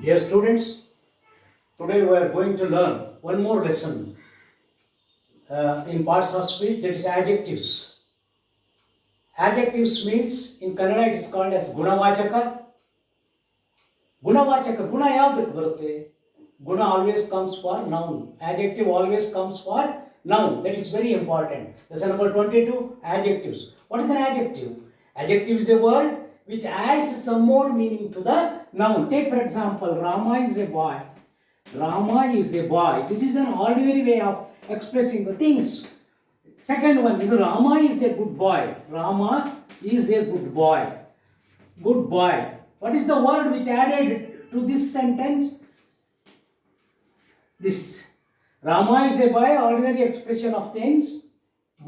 Dear students, today we are going to learn one more lesson in parts of speech, that is adjectives. Adjectives means in Kannada it is called as Gunavachaka. Gunavachaka, Guna yavadಕ್ಕೆ ಬರುತ್ತೆ? Guna always comes for noun. Adjective always comes for noun. That is very important. Lesson number 22, adjectives. What is an adjective? Adjective is a word which adds some more meaning to the noun. Take for example, Rama is a boy. Rama is a boy. This is an ordinary way of expressing the things. Second one is Rama is a good boy. Rama is a good boy. Good boy. What is the word which added to this sentence? This. Rama is a boy, ordinary expression of things.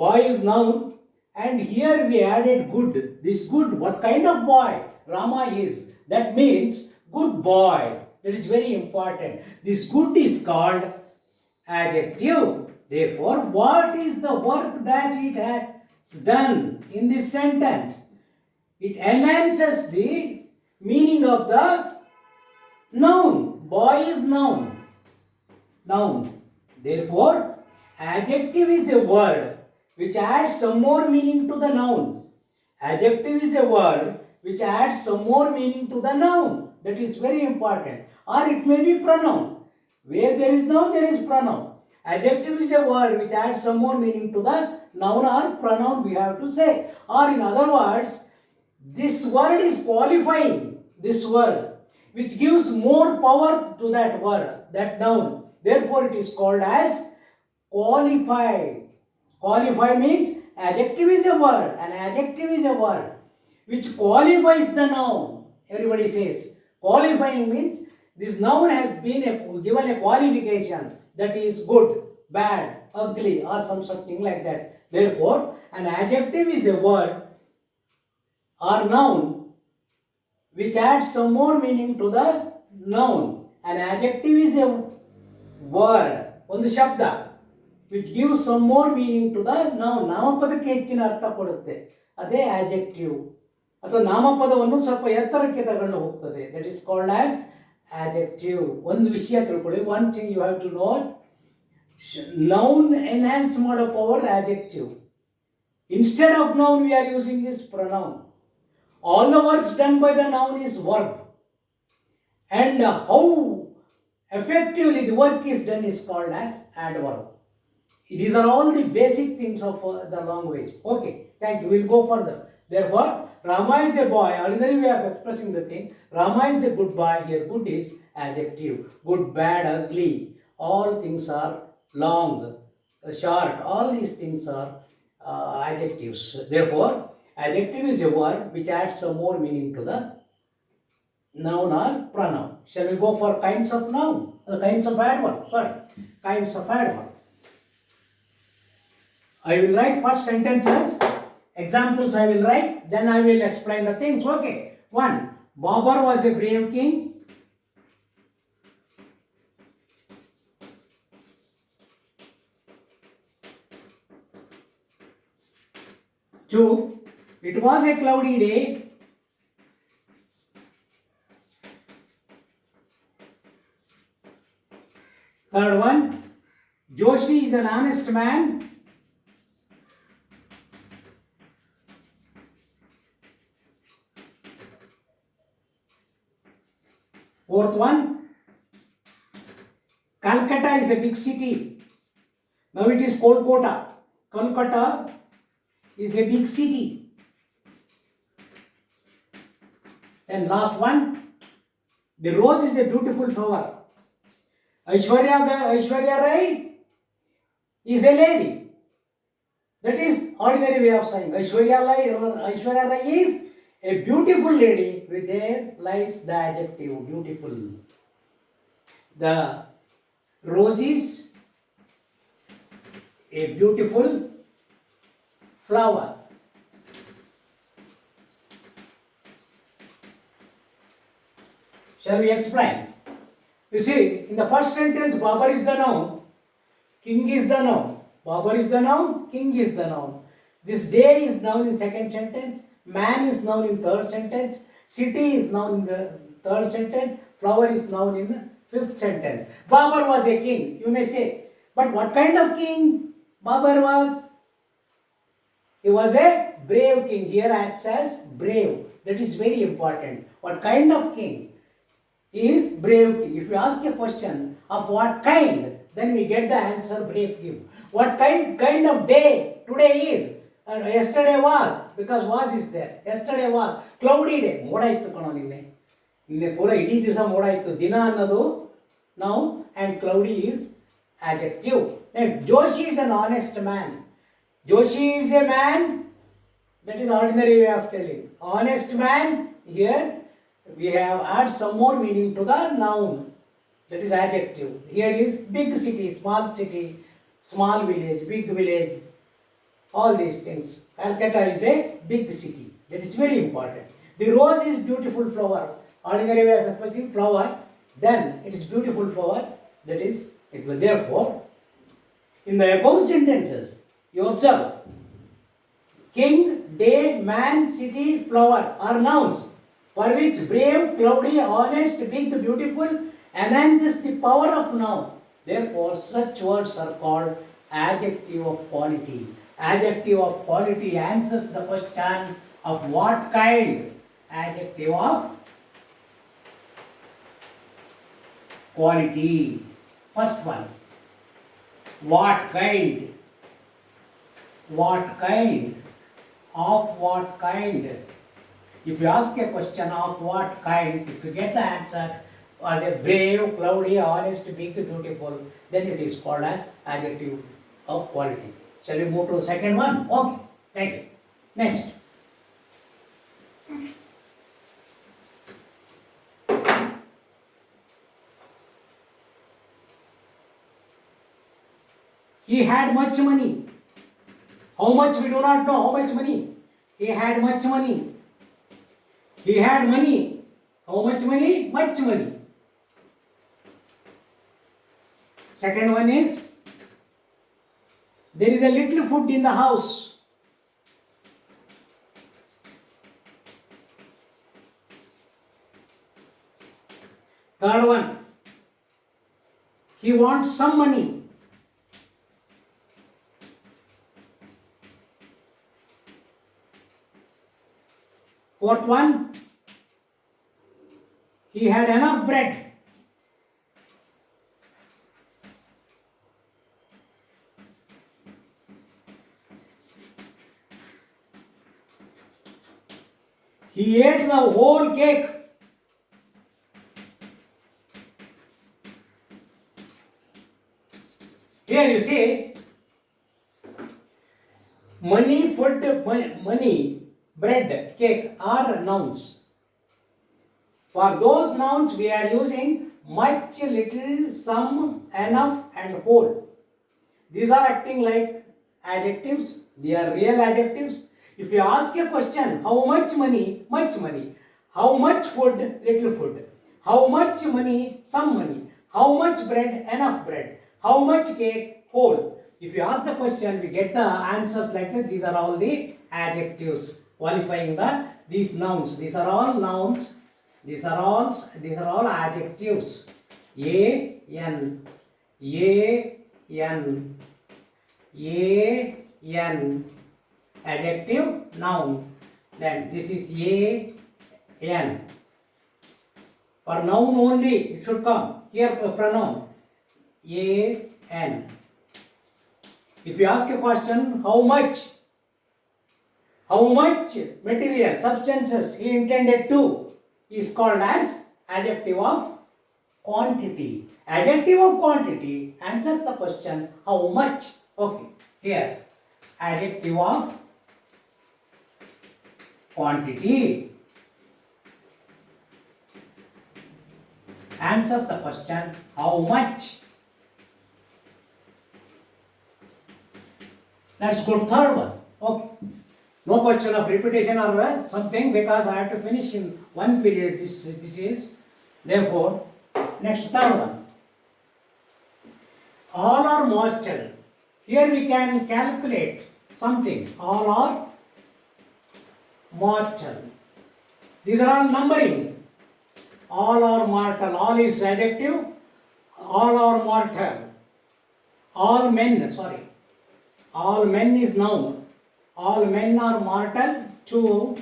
Boy is noun. And here we added good. This good, what kind of boy Rama is? That means good boy. That is very important. This good is called adjective. Therefore, what is the work that it has done in this sentence? It enhances the meaning of the noun. Boy is noun. Noun. Therefore, adjective is a word which adds some more meaning to the noun. Adjective is a word which adds some more meaning to the noun. That is very important. Or it may be pronoun. Where there is noun, there is pronoun. Adjective is a word which adds some more meaning to the noun or pronoun, we have to say. Or in other words, this word is qualifying this word, which gives more power to that word, that noun. Therefore, it is called as qualified. Qualify means adjective is a word. An adjective is a word which qualifies the noun. Everybody says qualifying means this noun has been given a qualification, that is good, bad, ugly, or something like that. Therefore, an adjective is a word or noun which adds some more meaning to the noun. An adjective is a word, ಒಂದು ಶಬ್ದ, which gives some more meaning to the noun. ನಾಮಪದಕ್ಕೆ ಹೆಚ್ಚಿನ ಅರ್ಥ ಕೊಡುತ್ತೆ, ಅದೇ adjective. ಅಥವಾ ನಾಮಪದವನ್ನು ಸ್ವಲ್ಪ ಎತ್ತರಕ್ಕೆ ತಗೊಂಡು ಹೋಗ್ತದೆ. That is called as adjective. ಒಂದು ವಿಷಯ ತಿಳ್ಕೊಳ್ಳಿ, one thing you have to know, noun enhance ಮಾಡೋ power adjective. Instead of noun we are using this pronoun. All the works done by the noun is verb. And how effectively the work is done is called as adverb. These are all the basic things of the language. Okay, thank you. We'll go further. Therefore, Rama is a boy. Ordinary way of expressing the thing. Rama is a good boy. Here, good is adjective. Good, bad, ugly. All things are long, short. All these things are adjectives. Therefore, adjective is a word which adds some more meaning to the noun or pronoun. Shall we go for kinds of noun? Kinds of adverb. Sorry. Kinds of adverb. I will write first sentences. Examples I will write. Then I will explain the things. Okay. 1. Babur was a brave king. 2. It was a cloudy day. 3rd one, Joshi is an honest man. 4th one, Calcutta is a big city. Now it is Kolkata. Kolkata is a big city. And last one, the rose is a beautiful flower. Aishwarya Rai is a lady. That is ordinary way of saying. Aishwarya Rai is a beautiful lady. With there lies the adjective beautiful. The rose is a beautiful flower. Shall we explain? You see, in the first sentence, Babur is the noun, king is the noun. Babur is the noun, king is the noun. This day is noun in second sentence, man is noun in third sentence, city is noun in the third sentence, Flower is noun in fifth sentence. Babur was a king, you may say. But what kind of king Babur was? He was a brave king. Here acts as brave. That is very important. What kind of king is brave king? If you ask a question of what kind, then we get the answer brave king. What kind of day today is? Yesterday was, because was is there. Yesterday was cloudy day. ಮೋಡ ಇತ್ತು ಕಣೋ ನಿನ್ನೆ ಪೂರ ಇಡೀ ದಿವಸ ಮೋಡ ಇತ್ತು. ದಿನ ಅನ್ನೋದು noun and cloudy is adjective. And Joshi is an honest man. Joshi is a man, that is ordinary way of telling. Honest man, here we have add some more meaning to the noun, that is adjective. Here is big city, small village, big village, all these things. Calcutta is a big city, that is very important. The rose is beautiful flower, ordinary way of expressing flower, then it is beautiful flower, that is it will. Therefore, in the above sentences, you observe king, day, man, city, flower are nouns for which brave, cloudy, honest, big, beautiful enhances the power of noun. Therefore, such words are called adjective of quality. Adjective of quality answers the question of what kind? Adjective of quality. First one, what kind? What kind? Of what kind? If you ask a question of what kind, if you get the answer as a brave, cloudy, honest, big, beautiful, then it is called as adjective of quality. Shall we move to the second one? Okay, thank you. Next. He had much money. How much we do not know, how much money. He had much money. He had money. How much money? Much money. Second one is, there is a little food in the house. Third one, he wants some money. Fourth one, he had enough bread. He ate the whole cake. Here you see, money, food, money, bread, cake are nouns. For those nouns we are using much, little, some, enough and whole. These are acting like adjectives. They are real adjectives. If you ask a question, how much money? Much money. How much food? Little food. How much money? Some money. How much bread? Enough bread. How much cake? Whole. If you ask the question, we get the answers like this. These are all the adjectives qualifying these nouns. These are all nouns. These are all adjectives. A-N, A-N, A-N, adjective, noun. Then this is A-N. For noun only it should come. Here pronoun. A-N. If you ask a question, how much? How much material, substances he intended to, is called as adjective of quantity. Adjective of quantity answers the question how much. Okay, here adjective of quantity answers the question how much. Let's go to third one. Okay. No question of repetition or something, because I have to finish in one period. This is, therefore, next third one. All are mortal. Here we can calculate something. All are mortal. These are all numbering. all are mortal. All is adjective. All are mortal. All men, sorry. All men is noun. All men are mortal. 2.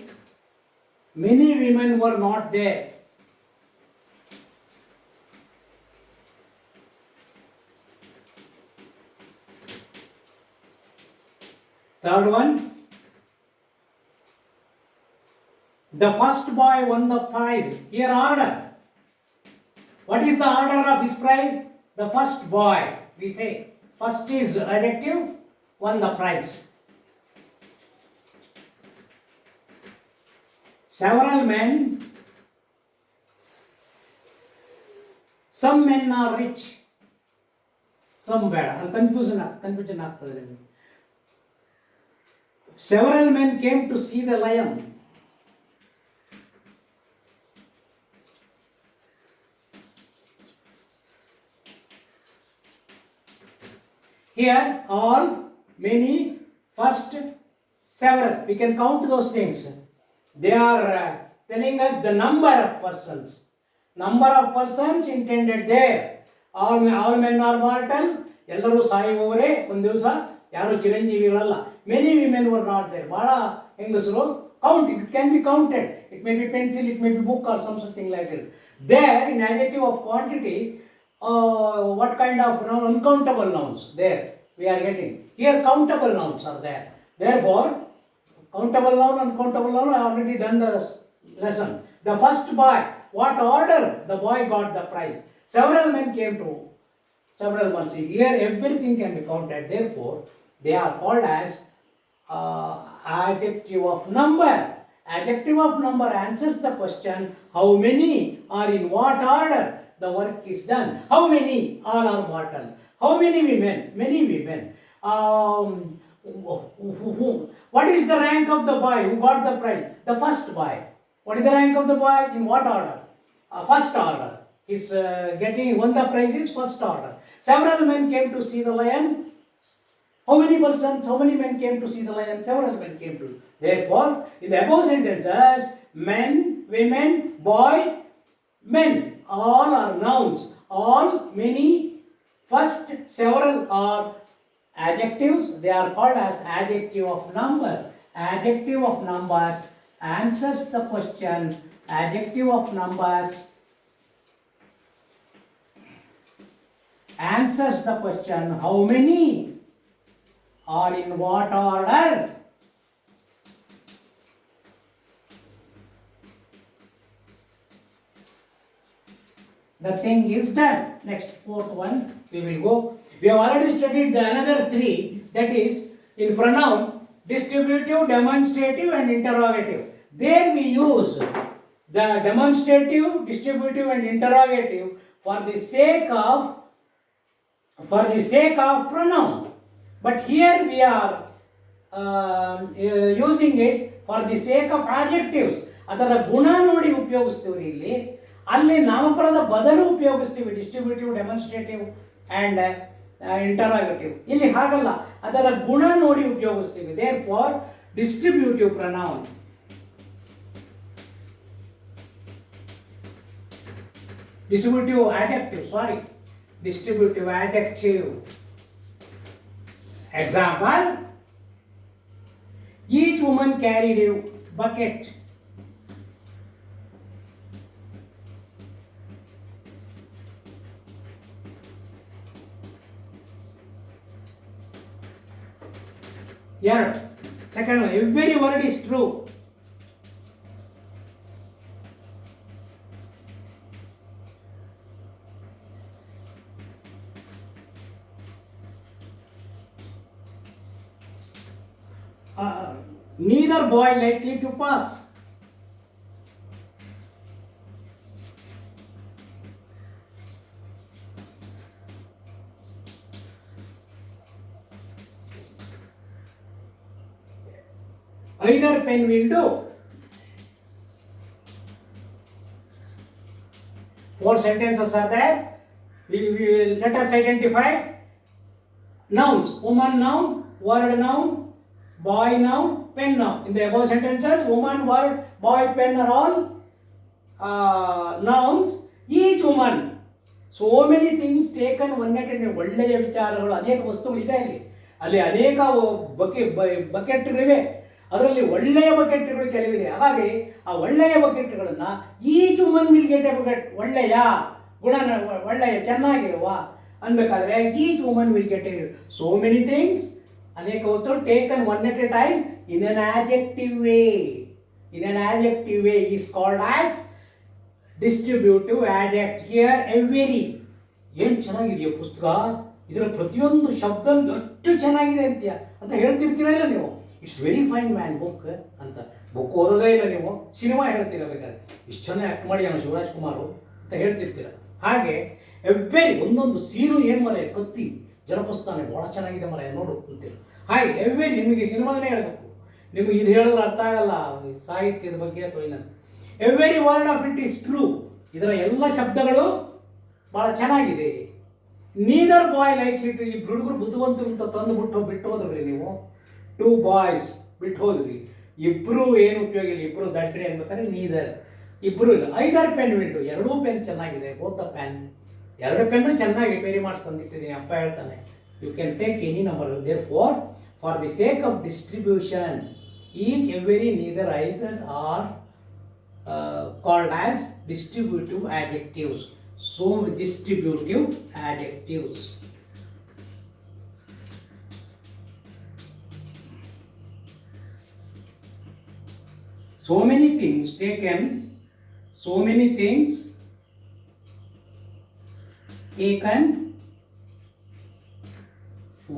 Many women were not there. Third one. The first boy won the prize. Here order. What is the order of his prize? The first boy. We say first is adjective, won the prize. Several men. Some men are rich. Some bad. Confusion ಆಗ್ತದೆ. Several men came to see the lion. Here, all, many, first, several. We can count those things. They are telling us the number of persons. Number of persons intended there. All men are mortal. ಎಲ್ಲರೂ ಸಾಯುವವರೇ ಒಂದು ದಿವಸ ಯಾರು ಚಿರಂಜೀವಿಗಳಲ್ಲ. Many women were not there. ಬಹಳ ಹೆಂಗಸರು count. It can be counted. It may be pencil, it may be book or something like that. There, in adjective of quantity, what kind of noun? Uncountable nouns there we are getting. Here countable nouns are there. Therefore, countable noun, uncountable noun, I already done the lesson. The first boy, what order the boy got the prize? Several men came to several months. Here everything can be counted. Therefore, they are called as adjective of number. Adjective of number answers the question, how many or in what order the work is done. How many? All are mortal. How many women? Many women. What is the rank of the boy who got the prize? The first boy. What is the rank of the boy? In what order? First order. Is getting won the prize is first order. Several men came to see the lion. How many persons? How many men came to see the lion? Several men came to. Therefore, in the above sentences, men, women, boy, men, all are nouns. All, many, first, several are adjectives. They are called as adjective of numbers. Adjective of numbers answers the question. Adjective of numbers answers the question, how many or in what order. The thing is done. Next, fourth one, we will go. We have already studied the another three, that is in pronoun, distributive, demonstrative and interrogative. There we use the demonstrative, distributive and interrogative for the sake of pronoun. But here we are using it for the sake of adjectives. ಅದರ ಗುಣ ನೋಡಿ ಉಪಯೋಗಿಸ್ತೀವಿ ಇಲ್ಲಿ. ಅಲ್ಲಿ ನಾಮಪದದ ಬದಲು ಉಪಯೋಗಿಸ್ತೀವಿ distributive, demonstrative and interrogative. ಇಲ್ಲಿ ಹಾಗಲ್ಲ, ಅದರ ಗುಣ ನೋಡಿ ಉಪಯೋಗಿಸ್ತೀವಿ. Therefore distributive pronoun. Distributive adjective, sorry. Distributive adjective. Example, each woman carried a bucket. Yeah. Second one, every word is true. Neither boy likely to pass. Either pen will do. 4 sentences are there. We will let us identify nouns. Woman noun, word noun, boy noun, pen noun. In the above sentences, woman, word, boy, pen are all nouns, each woman. So many things taken one at A ಒಳ್ಳೆಯ ವಿಚಾರಗಳು ಅನೇಕ ವಸ್ತುಗಳಿದೆ ಅಲ್ಲಿ ಅನೇಕ ಬಕೆಟ್ಗಳಿವೆ. ಅದರಲ್ಲಿ ಒಳ್ಳೆಯ ಬಕೆಟ್ಗಳು ಕೆಲವಿದೆ. ಹಾಗಾಗಿ ಆ ಒಳ್ಳೆಯ ಬಕೆಟ್ಗಳನ್ನು each woman will get a bucket. ಒಳ್ಳೆಯ ಗುಣ, ಒಳ್ಳೆಯ ಚೆನ್ನಾಗಿರುವ ಅನ್ಬೇಕಾದ್ರೆ each woman will get a so many things, ಅನೇಕ ವಸ್ತುಗಳು taken one at a time in an objective way. In an objective way is called as distributive adjective. Here every. ಏನು ಚೆನ್ನಾಗಿದೆಯಾ ಪುಸ್ತಕ, ಇದರ ಪ್ರತಿಯೊಂದು ಶಬ್ದ ಎಷ್ಟು ಚೆನ್ನಾಗಿದೆ ಅಂತ ಹೇಳ್ತಿರ್ತೀರ ಇಲ್ಲ ನೀವು. It's very fine man book ಅಂತ. ಬುಕ್ ಓದೋದೇ ಇಲ್ಲ ನೀವು, ಸಿನಿಮಾ ಹೇಳ್ತೀರ ಬೇಕಾದ್ರೆ. ಇಷ್ಟು ಚೆನ್ನಾಗಿ ಆ್ಯಕ್ಟ್ ಮಾಡಿ ಶಿವರಾಜ್ ಕುಮಾರು ಅಂತ ಹೇಳ್ತಿರ್ತೀರ. ಹಾಗೆ ಎವ್ರಿ ಒಂದೊಂದು ಸೀನು ಏನು ಮರ ಕತ್ತಿ ಜನಪಸ್ತಾನೆ ಭಾಳ ಚೆನ್ನಾಗಿದೆ ಮರ ನೋಡು ಅಂತೀರ. ಹಾಗೆ ಎವ್ರಿ ನಿಮಗೆ ಸಿನಿಮಾನೇ ಹೇಳಬೇಕು. ನಿಮಗೆ ಇದು ಹೇಳಿದ್ರೆ ಅರ್ಥ ಆಗಲ್ಲ ಸಾಹಿತ್ಯದ ಬಗ್ಗೆ ಅಥವಾ ಇನ್ನೊಂದು. Every word of it is true. ಇದರ ಎಲ್ಲ ಶಬ್ದಗಳು ಭಾಳ ಚೆನ್ನಾಗಿದೆ. Neither boy like it. ಈ ಹುಡುಗರು ಬುದ್ಧಿವಂತರು ಅಂತ ತಂದು ಬಿಟ್ಟು ಹೋದ್ರಿ ನೀವು. ಟೂ ಬಾಯ್ಸ್ ಬಿಟ್ಟು ಹೋದ್ರಿ. ಇಬ್ಬರು ಏನು ಉಪಯೋಗ ಇಲ್ಲ, ಇಬ್ಬರು ದಡ್ರಿ ಅನ್ಬೇಕಾದ್ರೆ ನೀದರ್. ಇಬ್ಬರು ಇಲ್ಲ. Either pen will do. ಎರಡೂ ಪೆನ್ ಚೆನ್ನಾಗಿದೆ. Both the pen. ಎರಡು ಪೆನ್ನು ಚೆನ್ನಾಗಿ ರಿಪೇರಿ ಮಾಡಿಸಿ ತಂದಿಟ್ಟಿದ್ದೀನಿ. ಅಪ್ಪ ಹೇಳ್ತಾನೆ you can take any number. Therefore the sake of distribution each every neither either are called as distributive adjectives. So distributive adjectives. So many things taken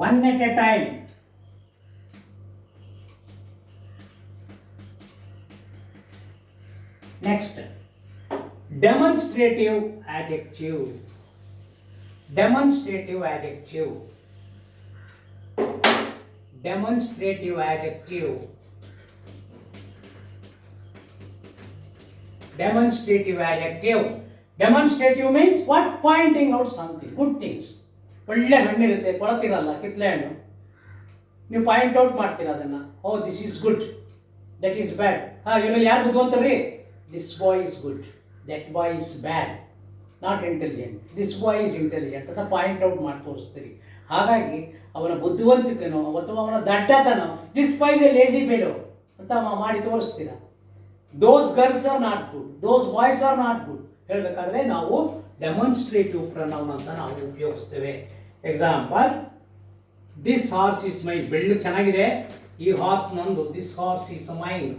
one at a time. Next, demonstrative adjective. Demonstrative adjective. Demonstrative adjective. Demonstrative adjective. Demonstrative means what? Pointing out something. Good things. ಒಳ್ಳೆ ಹಣ್ಣಿರುತ್ತೆ, ಕೊಳತಿರಲ್ಲ, ಕಿತ್ಲೆ ಹಣ್ಣು. ನೀವು point out ಮಾಡ್ತೀರಾ ಅದನ್ನು. Oh this is good, that is bad. ಇವಾಗ ಯಾರು ಬುದ್ಧಿವಂತರ್ರಿ? This boy is good, that boy is bad, not intelligent. This boy is intelligent ಅಂತ point out ಮಾಡಿ ತೋರಿಸ್ತೀರಿ. ಹಾಗಾಗಿ ಅವನ ಬುದ್ಧಿವಂತಿಕೆನೋ ಅಥವಾ ಅವನ ದಡ್ಡತನೋ this boy is a lazy fellow ಅಂತ ಮಾಡಿ ತೋರಿಸ್ತೀರ. Those girls are not good, those boys are not good ಹೇಳಬೇಕಾದ್ರೆ ನಾವು ಡೆಮಾನ್ಸ್ಟ್ರೇಟಿವ್ ಪ್ರನೌನ್ ಅಂತ ನಾವು ಉಪಯೋಗಿಸ್ತೇವೆ. Example, this horse is mine. ಬೆಳ್ಳು ಚೆನ್ನಾಗಿದೆ, ಈ ಹಾರ್ಸ್ ನಂದು. This horse is mine.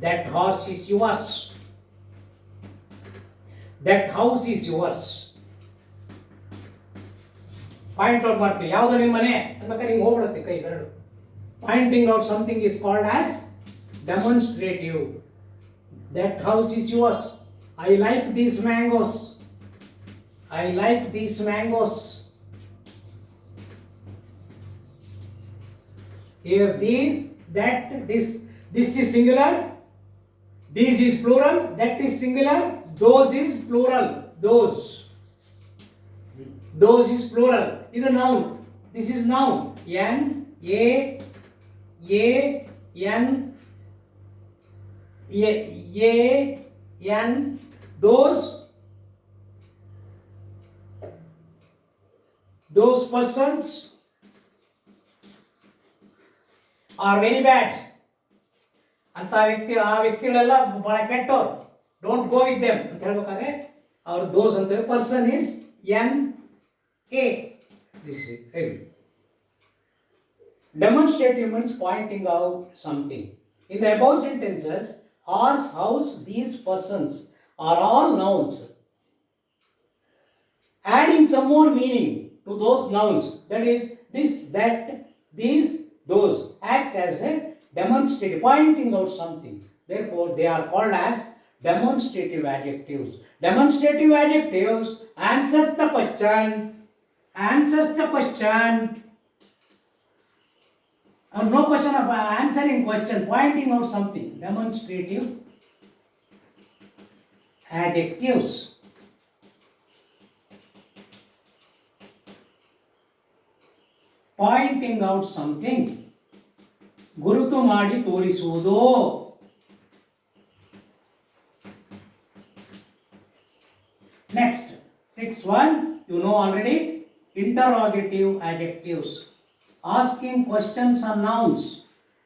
That horse is yours. That house is yours. Point out ಮಾಡ್ತೀವಿ. ಯಾವುದು ನಿಮ್ಮ ಮನೆ ಅನ್ಬೇಕಾದ್ರೆ ಹಿಂಗೆ ಹೋಗ್ಬಿಡುತ್ತೆ ಕೈ ಬೆರಳು. Pointing out something is called as demonstrative. That house is yours. I like these mangoes. I like these mangoes. Here these, that, this is singular. This is plural, that is singular, those is plural, those is plural. This is noun. This is noun. N A N those persons are very bad. ಅಂತ ಆ ವ್ಯಕ್ತಿಗಳೆಲ್ಲ ಬಹಳ ಕೆಟ್ಟವ್ರು. Don't go with them ಅಂತ ಹೇಳ್ಬೇಕಾದ್ರೆ ಅವ್ರ ದೋಸ್ ಅಂತ. Person is NA. This is demonstrative means pointing out something. In the above sentences, horse, house, these, persons are all nouns. Adding some more meaning to those nouns, that is this, that, these, those, act as a demonstrative, pointing out something. Therefore, they are called as demonstrative adjectives. Demonstrative adjectives answers the question. No question of answering question, pointing out something. Demonstrative adjectives. Pointing out something. ಗುರುತು ಮಾಡಿ ತೋರಿಸುವುದು. Next, sixth one, you know already, interrogative adjectives. Asking questions on nouns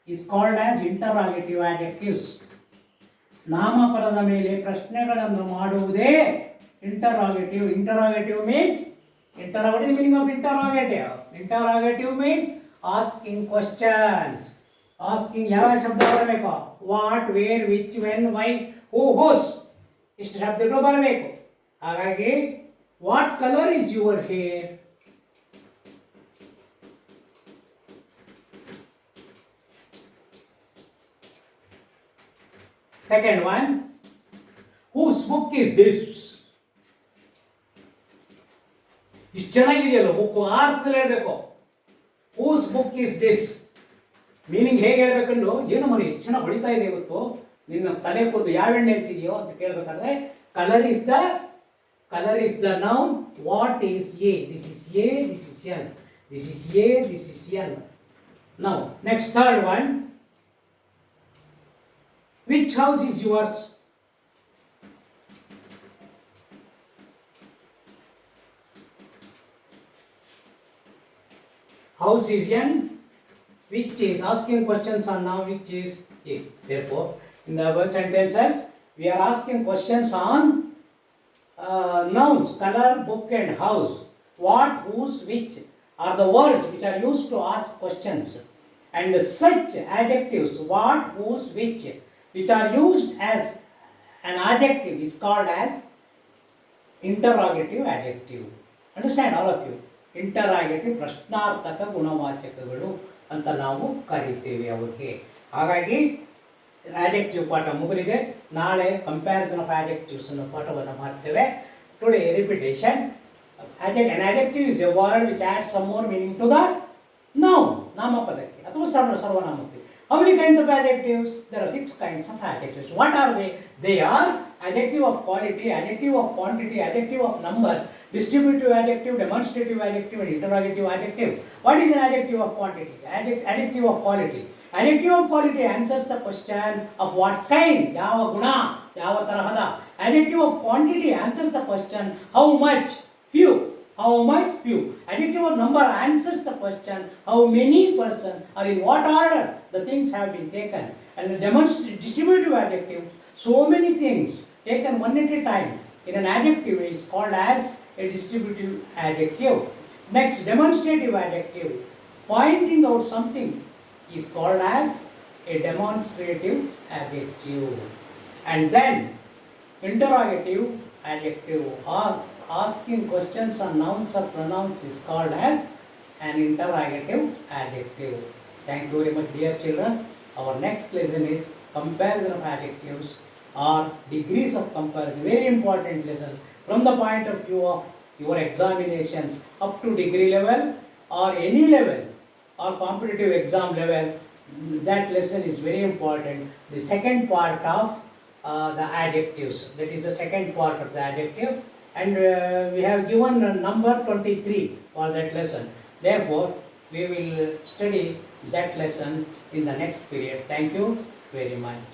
is called as interrogative adjectives. ನಾಮಪದದ ಮೇಲೆ ಪ್ರಶ್ನೆಗಳನ್ನು ಮಾಡುವುದೇ interrogative. Interrogative means, what is the meaning of interrogative? Interrogative means asking questions. Asking ಯಾವ ಶಬ್ದ ಬರಬೇಕು? What, where, which, when, why, who, whose, ಇಷ್ಟು ಶಬ್ದಗಳು ಬರಬೇಕು. ಹಾಗಾಗಿ what colour is your hair? Second one, whose book is this? ಇಷ್ಟು ಚೆನ್ನಾಗಿದೆಯಲ್ಲ book, ಅರ್ಥದಲ್ಲಿ ಹೇಳ್ಬೇಕು. Whose book is this, meaning ಹೇಗೆ ಹೇಳ್ಬೇಕಂಡು, ಏನು ಮನೆ ಎಷ್ಟು ಚೆನ್ನಾಗಿ ಹೊಳಿತಾ ಇದೆ ಇವತ್ತು, ನಿನ್ನ ತಲೆ ಕೂದಲು ಯಾವ ಎಣ್ಣೆ ಹಚ್ಚಿದೆಯೋ ಅಂತ ಕೇಳಬೇಕಾದ್ರೆ colour is the noun. What is A? This is A, this is L, this is A, this is L. Now next third one, which house is yours? House is n, which is asking questions on now, which is a. Therefore, in the word sentences, we are asking questions on nouns, color, book and house. What, whose, which are the words which are used to ask questions. And such adjectives, what, whose, which are used as an adjective is called as interrogative adjective. Understand all of you? Interrogative ಪ್ರಶ್ನಾರ್ಥಕ ಗುಣವಾಚಕಗಳು ಅಂತ ನಾವು ಕರಿತೇವೆ ಅವಕ್ಕೆ. ಹಾಗಾಗಿ adjective ಪಾಠ ಮುಗಿದಿದೆ. ನಾಳೆ comparison of adjectives ಅನ್ನೋ ಪಾಠವನ್ನು ಮಾಡ್ತೇವೆ. Today repetition. An adjective is a word which adds some more meaning to the noun, ನಾಮಪದಕ್ಕೆ ಅಥವಾ ಸರ್ವನಾಮಕ್ಕೆ. How many kinds of adjectives? There are 6 kinds of adjectives. What are they? They are adjective of quality, adjective of quantity, adjective of number, distributive adjective, demonstrative adjective and interrogative adjective. What is an adjective of quantity? Adjective of quality. Adjective of quality answers the question of what kind, ಯಾವ ಗುಣ, ಯಾವ ತರಹದ. Adjective of quantity answers the question how much, few. How much? Few. Adjective of number answers the question how many persons or in what order the things have been taken. And the distributive adjective, so many things taken one at a time in an adjective is called as a distributive adjective. Next, demonstrative adjective, pointing out something, is called as a demonstrative adjective. And then interrogative adjective, or asking questions on nouns or pronouns, is called as an interrogative adjective. Thank you very much, dear children. Our next lesson is comparison of adjectives or degrees of comparison. Very important lesson from the point of view of your examinations up to degree level or any level or competitive exam level. That lesson is very important. The second part of the adjectives. That is the second part of the adjective. And we have given number 23 for that lesson. Therefore, we will study that lesson in the next period. Thank you very much.